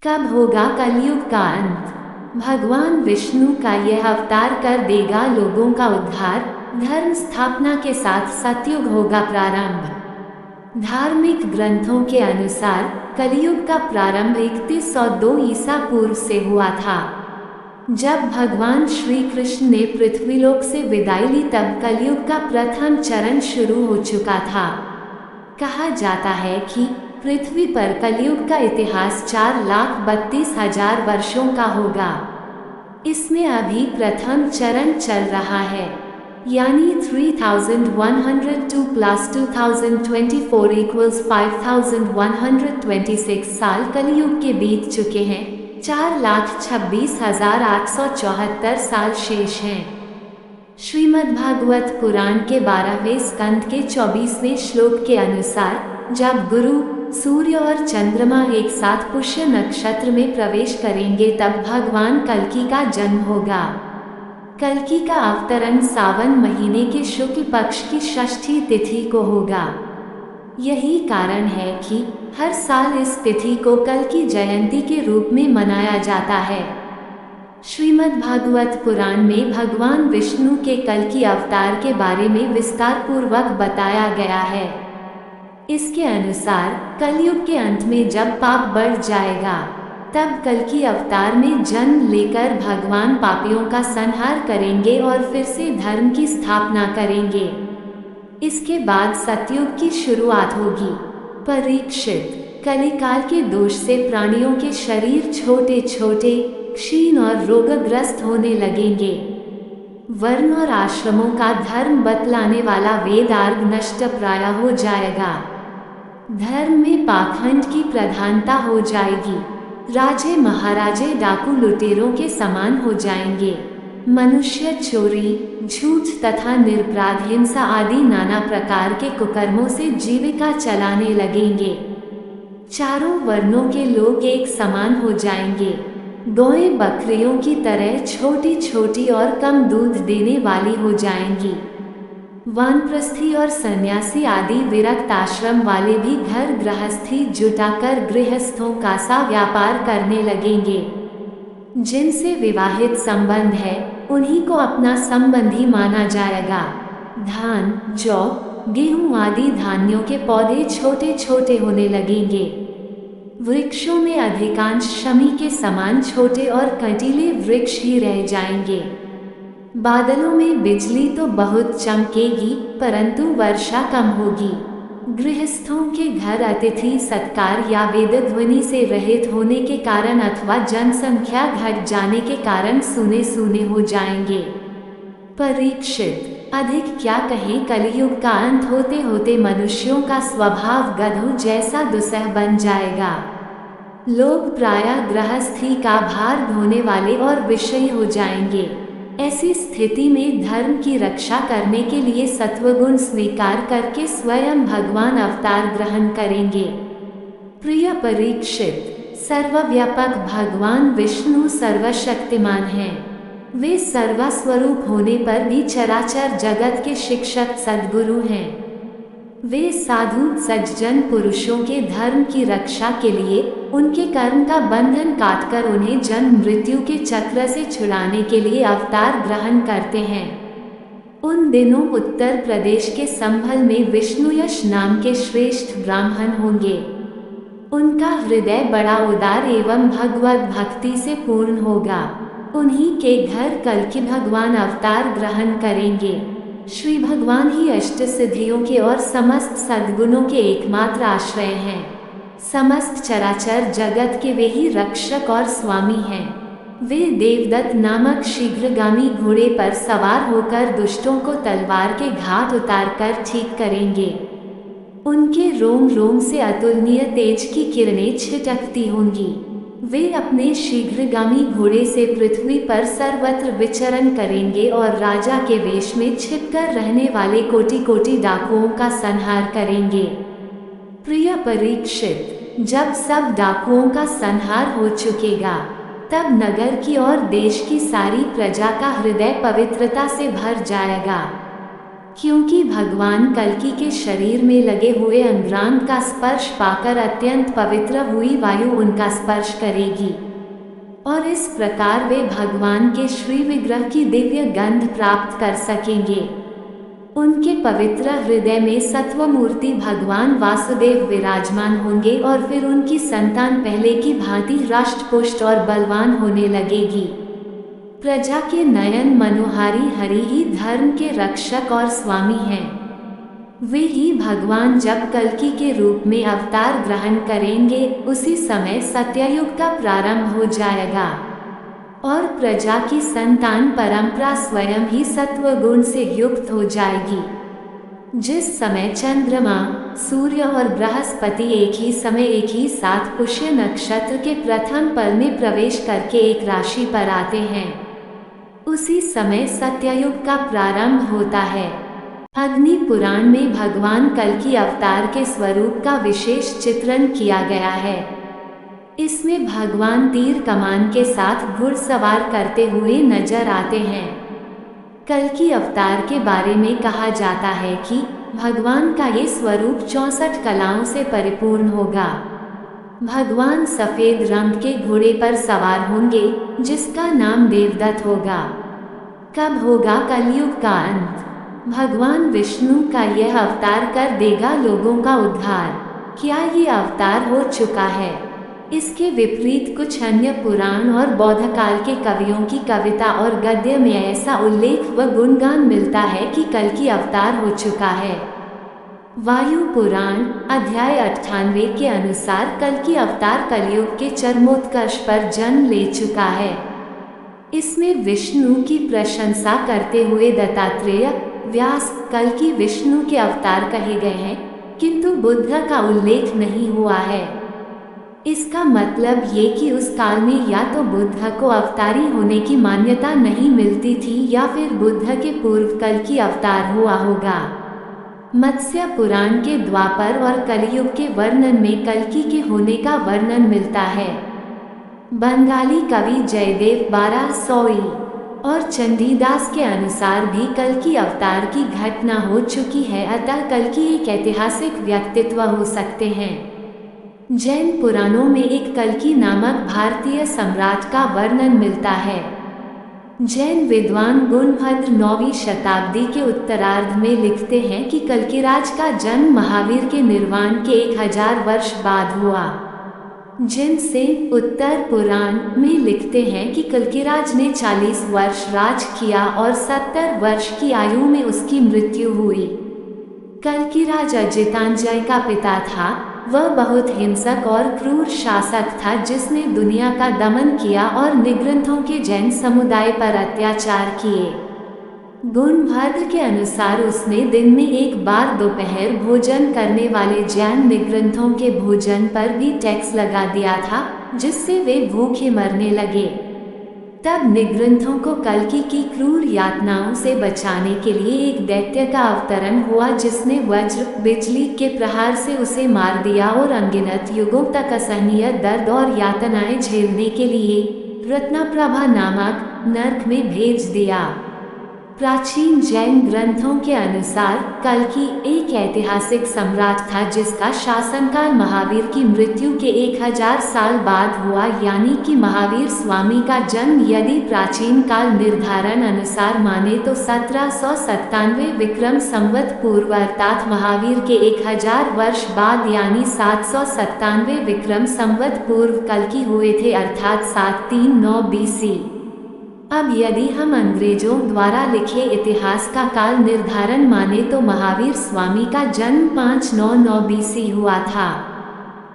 कब होगा कलयुग का अंत? भगवान विष्णु का यह अवतार कर देगा लोगों का उद्धार। धर्म स्थापना के साथ सतयुग होगा प्रारंभ। धार्मिक ग्रंथों के अनुसार कलयुग का प्रारंभ 3102 ईसा पूर्व से हुआ था। जब भगवान श्री कृष्ण ने पृथ्वीलोक से विदाई ली तब कलयुग का प्रथम चरण शुरू हो चुका था। कहा जाता है कि पृथ्वी पर कलयुग का इतिहास 4,32,000 वर्षों का होगा। इसमें अभी प्रथम चरण चल रहा है, यानी 3102 + 2024 = 5126 साल कलयुग के बीत चुके हैं। 4,26,874 साल शेष हैं। श्रीमद्भागवत पुराण के 12वें स्कंद के 24वें श्लोक के अनुसार जब गुरु, सूर्य और चंद्रमा एक साथ पुष्य नक्षत्र में प्रवेश करेंगे तब भगवान कल्कि का जन्म होगा। कल्कि का अवतरण सावन महीने के शुक्ल पक्ष की षष्ठी तिथि को होगा। यही कारण है कि हर साल इस तिथि को कल्कि जयंती के रूप में मनाया जाता है। श्रीमद्भागवत पुराण में भगवान विष्णु के कल्कि अवतार के बारे में विस्तार पूर्वक बताया गया है। इसके अनुसार कलयुग के अंत में जब पाप बढ़ जाएगा तब कल्कि अवतार में जन्म लेकर भगवान पापियों का संहार करेंगे और फिर से धर्म की स्थापना करेंगे। इसके बाद सतयुग की शुरुआत होगी। परीक्षित, कलिकाल के दोष से प्राणियों के शरीर छोटे छोटे, क्षीण और रोगग्रस्त होने लगेंगे। वर्ण और आश्रमों का धर्म बतलाने वाला वेद आर्ग नष्ट प्राय हो जाएगा। धर्म में पाखंड की प्रधानता हो जाएगी। राजे महाराजे डाकू लुटेरों के समान हो जाएंगे। मनुष्य चोरी, झूठ तथा निरपराध हिंसा आदि नाना प्रकार के कुकर्मों से जीविका चलाने लगेंगे। चारों वर्णों के लोग एक समान हो जाएंगे। गौएं बकरियों की तरह छोटी छोटी और कम दूध देने वाली हो जाएंगी। वानप्रस्थी और सन्यासी आदि विरक्त आश्रम वाले भी घर गृहस्थी जुटाकर गृहस्थों का सा व्यापार करने लगेंगे। जिनसे विवाहित संबंध है उन्हीं को अपना संबंधी माना जाएगा। धान, जौ, गेहूं आदि धान्यों के पौधे छोटे छोटे होने लगेंगे। वृक्षों में अधिकांश शमी के समान छोटे और कंटीले वृक्ष ही रह जाएंगे। बादलों में बिजली तो बहुत चमकेगी परंतु वर्षा कम होगी। गृहस्थों के घर अतिथि सत्कार या वेद ध्वनि से रहित होने के कारण अथवा जनसंख्या घट जाने के कारण सूने सूने हो जाएंगे। परीक्षित, अधिक क्या कहें, कलयुग का अंत होते होते मनुष्यों का स्वभाव गधों जैसा दुस्सह बन जाएगा। लोग प्रायः गृहस्थी का भार ढोने वाले और विषयी हो जाएंगे। ऐसी स्थिति में धर्म की रक्षा करने के लिए सत्वगुण स्वीकार करके स्वयं भगवान अवतार ग्रहण करेंगे। प्रिय परीक्षित, सर्वव्यापक भगवान विष्णु सर्वशक्तिमान हैं। वे सर्वस्वरूप होने पर भी चराचर जगत के शिक्षक सद्गुरु हैं। वे साधु सज्जन पुरुषों के धर्म की रक्षा के लिए उनके कर्म का बंधन काटकर उन्हें जन्म मृत्यु के चक्र से छुड़ाने के लिए अवतार ग्रहण करते हैं। उन दिनों उत्तर प्रदेश के संभल में विष्णुयश नाम के श्रेष्ठ ब्राह्मण होंगे। उनका हृदय बड़ा उदार एवं भगवत भक्ति से पूर्ण होगा। उन्हीं के घर कल्कि भगवान अवतार ग्रहण करेंगे। श्री भगवान ही अष्ट सिद्धियों के और समस्त सद्गुणों के एकमात्र आश्रय हैं। समस्त चराचर जगत के वे ही रक्षक और स्वामी हैं। वे देवदत्त नामक शीघ्रगामी घोड़े पर सवार होकर दुष्टों को तलवार के घात उतारकर ठीक करेंगे। उनके रोम रोम से अतुलनीय तेज की किरणें छिटकती होंगी। वे अपने शीघ्रगामी घोड़े से पृथ्वी पर सर्वत्र विचरण करेंगे और राजा के वेश में छिपकर रहने वाले कोटि कोटि डाकुओं का संहार करेंगे। प्रिय परीक्षित, जब सब डाकुओं का संहार हो चुकेगा तब नगर की और देश की सारी प्रजा का हृदय पवित्रता से भर जाएगा। क्योंकि भगवान कल्कि के शरीर में लगे हुए अंगांग का स्पर्श पाकर अत्यंत पवित्र हुई वायु उनका स्पर्श करेगी और इस प्रकार वे भगवान के श्री विग्रह की दिव्य गंध प्राप्त कर सकेंगे। उनके पवित्र हृदय में सत्व मूर्ति भगवान वासुदेव विराजमान होंगे और फिर उनकी संतान पहले की भांति राष्ट्रपुष्ट और बलवान होने लगेगी। प्रजा के नयन मनोहारी हरि ही धर्म के रक्षक और स्वामी हैं। वे ही भगवान जब कल्कि के रूप में अवतार ग्रहण करेंगे उसी समय सत्ययुग का प्रारंभ हो जाएगा और प्रजा की संतान परंपरा स्वयं ही सत्व गुण से युक्त हो जाएगी। जिस समय चंद्रमा, सूर्य और बृहस्पति एक ही समय एक ही साथ पुष्य नक्षत्र के प्रथम पल में प्रवेश करके एक राशि पर आते हैं, उसी समय सत्ययुग का प्रारंभ होता है। अग्नि पुराण में भगवान कल्कि अवतार के स्वरूप का विशेष चित्रण किया गया है। इसमें भगवान तीर कमान के साथ घुड़सवार करते हुए नजर आते हैं। कल्कि अवतार के बारे में कहा जाता है कि भगवान का ये स्वरूप 64 कलाओं से परिपूर्ण होगा। भगवान सफेद रंग के घोड़े पर सवार होंगे जिसका नाम देवदत्त होगा। कब होगा कलयुग का अंत? भगवान विष्णु का यह अवतार कर देगा लोगों का उद्धार। क्या ये अवतार हो चुका है? इसके विपरीत कुछ अन्य पुराण और बौद्ध काल के कवियों की कविता और गद्य में ऐसा उल्लेख व गुणगान मिलता है कि कल्कि अवतार हो चुका है। वायु पुराण अध्याय 98 के अनुसार कल्कि अवतार कलयुग के चरमोत्कर्ष पर जन्म ले चुका है। इसमें विष्णु की प्रशंसा करते हुए दत्तात्रेय, व्यास कल्कि विष्णु के अवतार कहे गए हैं, किंतु बुद्ध का उल्लेख नहीं हुआ है। इसका मतलब ये कि उस काल में या तो बुद्ध को अवतारी होने की मान्यता नहीं मिलती थी या फिर बुद्ध के पूर्व कल्कि अवतार हुआ होगा। मत्स्य पुराण के द्वापर और कलयुग के वर्णन में कल्कि के होने का वर्णन मिलता है। बंगाली कवि जयदेव 1200 और चंडीदास के अनुसार भी कल्कि अवतार की घटना हो चुकी है, अतः कल्कि एक ऐतिहासिक व्यक्तित्व हो सकते हैं। जैन पुराणों में एक कल्कि नामक भारतीय सम्राट का वर्णन मिलता है। जैन विद्वान गुणभद्र 9वीं शताब्दी के उत्तरार्ध में लिखते हैं कि कल्किराज का जन्म महावीर के निर्वाण के 1000 वर्ष बाद हुआ। जिनसे उत्तर पुराण में लिखते हैं कि कल्किराज ने 40 वर्ष राज किया और 70 वर्ष की आयु में उसकी मृत्यु हुई। कल्किराज अजितांजय का पिता था। वह बहुत हिंसक और क्रूर शासक था जिसने दुनिया का दमन किया और निग्रंथों के जैन समुदाय पर अत्याचार किए। गुणभद्र के अनुसार उसने दिन में एक बार दोपहर भोजन करने वाले जैन निग्रंथों के भोजन पर भी टैक्स लगा दिया था, जिससे वे भूखे मरने लगे। तब निग्रंथों को कल्कि की क्रूर यातनाओं से बचाने के लिए एक दैत्य का अवतरण हुआ जिसने वज्र बिजली के प्रहार से उसे मार दिया और अनगिनत युगों तक असहनीय दर्द और यातनाएं झेलने के लिए रत्नप्रभा नामक नरक में भेज दिया। प्राचीन जैन ग्रंथों के अनुसार कल्कि एक ऐतिहासिक सम्राट था जिसका शासनकाल महावीर की मृत्यु के 1000 साल बाद हुआ, यानी कि महावीर स्वामी का जन्म यदि प्राचीन काल निर्धारण अनुसार माने तो 1797 विक्रम संवत पूर्व अर्थात महावीर के 1000 वर्ष बाद यानी 797 विक्रम संवत पूर्व कल्कि हुए थे अर्थात 739 BC। अब यदि हम अंग्रेजों द्वारा लिखे इतिहास का काल निर्धारण माने तो महावीर स्वामी का जन्म 599 BC हुआ था।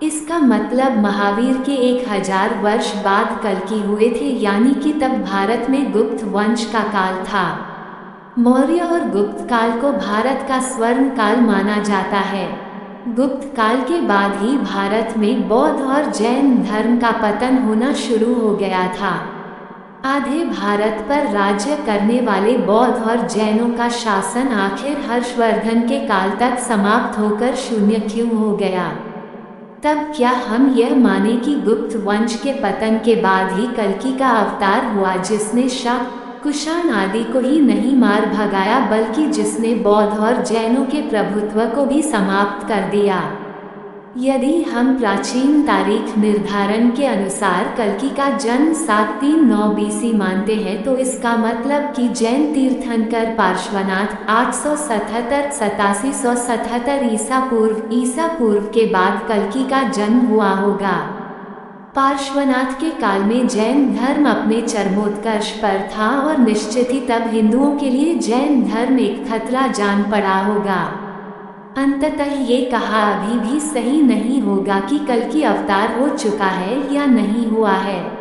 इसका मतलब महावीर के 1000 वर्ष बाद कल्कि हुए थे, यानी कि तब भारत में गुप्त वंश का काल था। मौर्य और गुप्त काल को भारत का स्वर्ण काल माना जाता है। गुप्त काल के बाद ही भारत में बौद्ध और जैन धर्म का पतन होना शुरू हो गया था। आधे भारत पर राज्य करने वाले बौद्ध और जैनों का शासन आखिर हर्षवर्धन के काल तक समाप्त होकर शून्य क्यों हो गया? तब क्या हम यह माने कि गुप्त वंश के पतन के बाद ही कल्कि का अवतार हुआ जिसने शक, कुषाण आदि को ही नहीं मार भगाया बल्कि जिसने बौद्ध और जैनों के प्रभुत्व को भी समाप्त कर दिया। यदि हम प्राचीन तारीख निर्धारण के अनुसार कल्कि का जन्म 739 बीसी मानते हैं तो इसका मतलब कि जैन तीर्थंकर पार्श्वनाथ 877-8777 ईसा पूर्व के बाद कल्कि का जन्म हुआ होगा। पार्श्वनाथ के काल में जैन धर्म अपने चरमोत्कर्ष पर था और निश्चित ही तब हिंदुओं के लिए जैन धर्म एक खतरा जान पड़ा होगा। अंततः ये कहा अभी भी सही नहीं होगा कि कल्कि अवतार हो चुका है या नहीं हुआ है।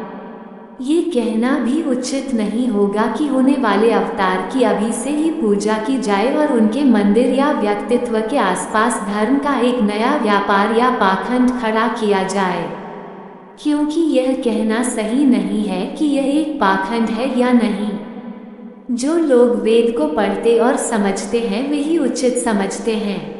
ये कहना भी उचित नहीं होगा कि होने वाले अवतार की अभी से ही पूजा की जाए और उनके मंदिर या व्यक्तित्व के आसपास धर्म का एक नया व्यापार या पाखंड खड़ा किया जाए, क्योंकि यह कहना सही नहीं है कि यह एक पाखंड है या नहीं। जो लोग वेद को पढ़ते और समझते हैं वही उचित समझते हैं।